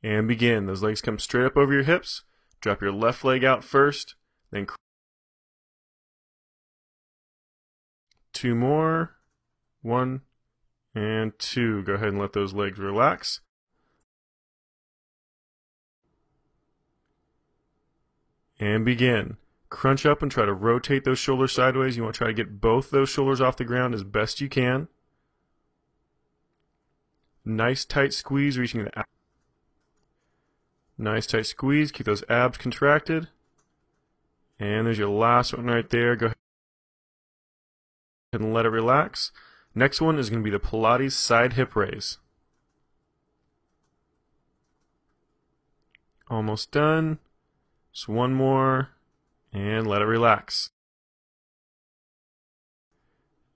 And begin. Those legs come straight up over your hips. Drop your left leg out first, then two more. 1 and 2. Go ahead and let those legs relax. And begin. Crunch up and try to rotate those shoulders sideways. You want to try to get both those shoulders off the ground as best you can. Nice tight squeeze, reaching the abs. Nice tight squeeze. Keep those abs contracted. And there's your last one right there. Go ahead and let it relax. Next one is going to be the Pilates side hip raise. Almost done. Just one more. And let it relax.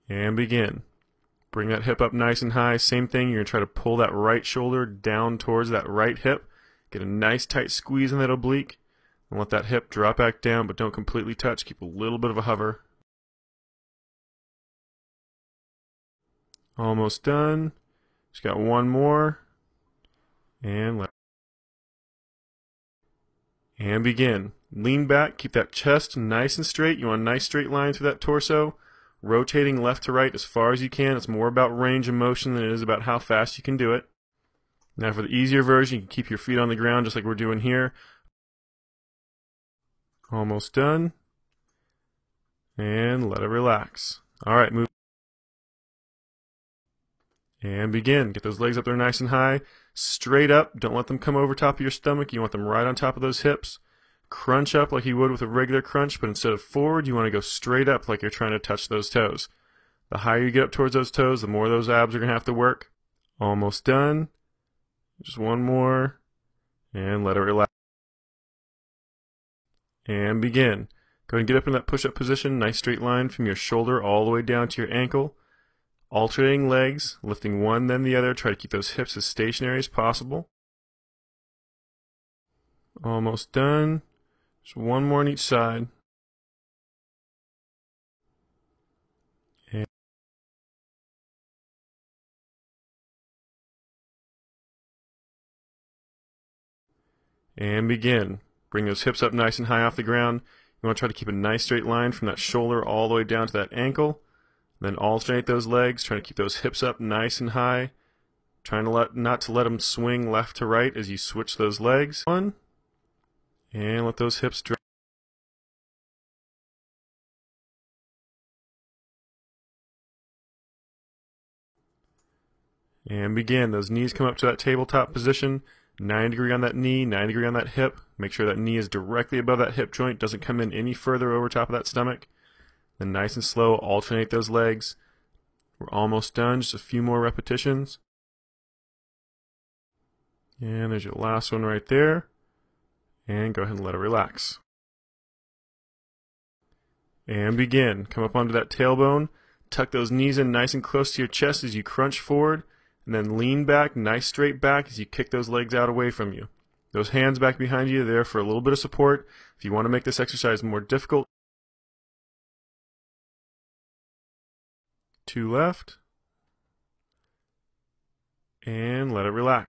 And begin. Bring that hip up nice and high. Same thing, you're going to try to pull that right shoulder down towards that right hip. Get a nice tight squeeze in that oblique. And let that hip drop back down, but don't completely touch. Keep a little bit of a hover. Almost done. Just got one more. And begin. Lean back, keep that chest nice and straight. You want a nice straight line through that torso. Rotating left to right as far as you can. It's more about range of motion than it is about how fast you can do it. Now for the easier version, you can keep your feet on the ground just like we're doing here. Almost done. And let it relax. Alright, move. And begin. Get those legs up there nice and high. Straight up. Don't let them come over top of your stomach. You want them right on top of those hips. Crunch up like you would with a regular crunch, but instead of forward, you want to go straight up like you're trying to touch those toes. The higher you get up towards those toes, the more those abs are going to have to work. Almost done. Just one more. And let it relax. And begin. Go ahead and get up in that push-up position. Nice straight line from your shoulder all the way down to your ankle. Alternating legs, lifting one then the other. Try to keep those hips as stationary as possible. Almost done. Just one more on each side. And begin. Bring those hips up nice and high off the ground. You want to try to keep a nice straight line from that shoulder all the way down to that ankle. Then alternate those legs, trying to keep those hips up nice and high. Trying to not to let them swing left to right as you switch those legs. One. And let those hips drop. And begin. Those knees come up to that tabletop position. 90-degree on that knee, 90-degree on that hip. Make sure that knee is directly above that hip joint, doesn't come in any further over top of that stomach. Then nice and slow, alternate those legs. We're almost done, just a few more repetitions. And there's your last one right there. And go ahead and let it relax. And begin. Come up onto that tailbone. Tuck those knees in nice and close to your chest as you crunch forward. And then lean back, nice straight back as you kick those legs out away from you. Those hands back behind you are there for a little bit of support. If you want to make this exercise more difficult, 2 left. And let it relax.